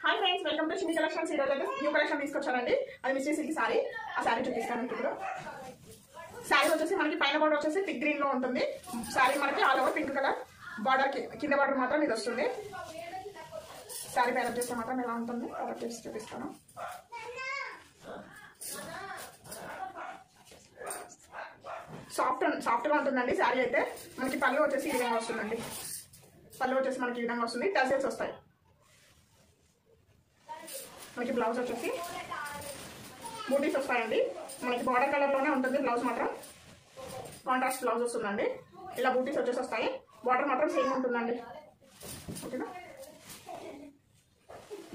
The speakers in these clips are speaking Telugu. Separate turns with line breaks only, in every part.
Hi friends, welcome to Shini collections. ఈరోజు అయితే న్యూ కలెక్షన్ తీసుకొచ్చానండి. అది మిస్టర్ సిల్క్ సారీ. ఆ సారీ చూపిస్తాను ఇప్పుడు. సారీ వచ్చేసి మనకి పైన బార్డర్ వచ్చేసి థిక్ గ్రీన్ లో ఉంటుంది. సారీ మనకి all over pink colour border, కింద బార్డర్ మాత్రం ఇది వస్తుంది. సారీ పైన చేస్తే మాత్రం ఎలా ఉంటుంది కలర్ చేసి చూపిస్తాను. సాఫ్ట్ గా ఉంటుందండి సారీ అయితే. మనకి పళ్ళు వచ్చేసి ఈ విధంగా వస్తుందండి. పళ్ళు వచ్చేసి మనకి ఈ విధంగా వస్తుంది. టసల్స్ వస్తాయి. మనకి బ్లౌజ్ వచ్చేసి బూటీస్ వస్తాయండి. మనకి బార్డర్ కలర్ లోనే ఉంటుంది. బ్లౌజ్ మాత్రం కాంట్రాస్ట్ బ్లౌజ్ వస్తుందండి. ఇలా బూటీస్ వచ్చేసి వస్తాయి. బార్డర్ మాత్రం సేమ్ ఉంటుందండి. ఓకేనా,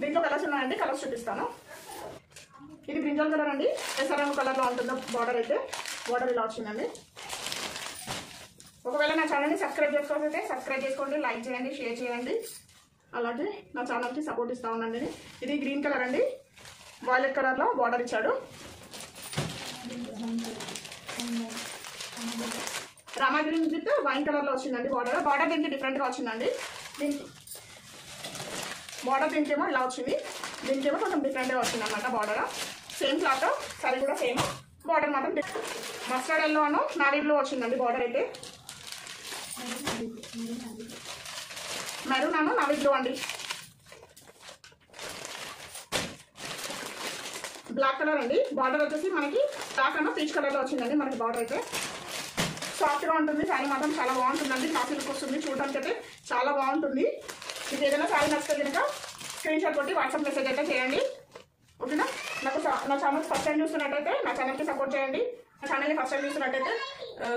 దీంట్లో కలర్స్ ఉన్నాయండి. కలర్స్ చూపిస్తాను. ఇది బ్రింజల్ కలర్ అండి. ఎసరంగు కలర్ లో ఉంటుంది బార్డర్ అయితే. బార్డర్ ఇలా వచ్చిందండి. ఒకవేళ నా ఛానల్ని సబ్స్క్రైబ్ చేసుకోకపోతే సబ్స్క్రైబ్ చేసుకోండి, లైక్ చేయండి, షేర్ చేయండి. అలాగే నా ఛానల్కి సపోర్ట్ ఇస్తా ఉండండి. ఇది గ్రీన్ కలర్ అండి. వాయిలెట్ కలర్లో బార్డర్ ఇచ్చాడు. రామా గ్రీన్ విత్ వైన్ కలర్లో వచ్చిందండి బార్డర్ దీనికి డిఫరెంట్గా వచ్చిందండి. దీనికి బార్డర్ దీనికేమో ఇలా వచ్చింది. దీనికేమో కొంచెం డిఫరెంట్గా వచ్చింది అనమాట బార్డర్. సేమ్ క్లాత్, సరే కూడా సేమ్. బార్డర్ మాత్రం మస్టర్డ్ ఎల్లో అను నావీ బ్లూ వచ్చిందండి. బార్డర్ అయితే మెరూన్ అను నావీ బ్లూ అండి. బ్లాక్ కలర్ అండి. బార్డర్ వచ్చేసి మనకి బ్లాక్ అన్న పీచ్ కలర్ లో వచ్చిందండి. మనకి బార్డర్ అయితే సాఫ్ట్ గా ఉంటుంది. శారీ మాత్రం చాలా బాగుంటుందండి. క్లాత్ లుక్ వస్తుంది. చూడడానికి అయితే చాలా బాగుంటుంది. మీకు ఏదైనా శారీ నచ్చితే కనుక స్క్రీన్ షాట్ కొట్టి వాట్సాప్ మెసేజ్ అయితే చేయండి. ఓకేనా, నా ఛానల్ ఫస్ట్ టైం చూస్తున్నట్టయితే నా ఛానల్కి సపోర్ట్ చేయండి. నా ఛానల్ని ఫస్ట్ టైం చూస్తున్నట్టయితే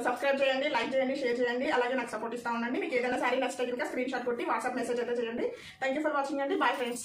సబ్స్క్రైబ్ చేయండి, లైక్ చేయండి, షేర్ చేయండి. అలాగే నాకు సపోర్ట్ ఇస్తా ఉండండి. మీకు ఏదైనా శారీ నచ్చితే కనుక స్క్రీన్ షాట్ కొట్టి వాట్సాప్ మెసేజ్ అయితే చేయండి. థ్యాంక్ యూ ఫర్ వాచింగ్ అండి. Bye friends.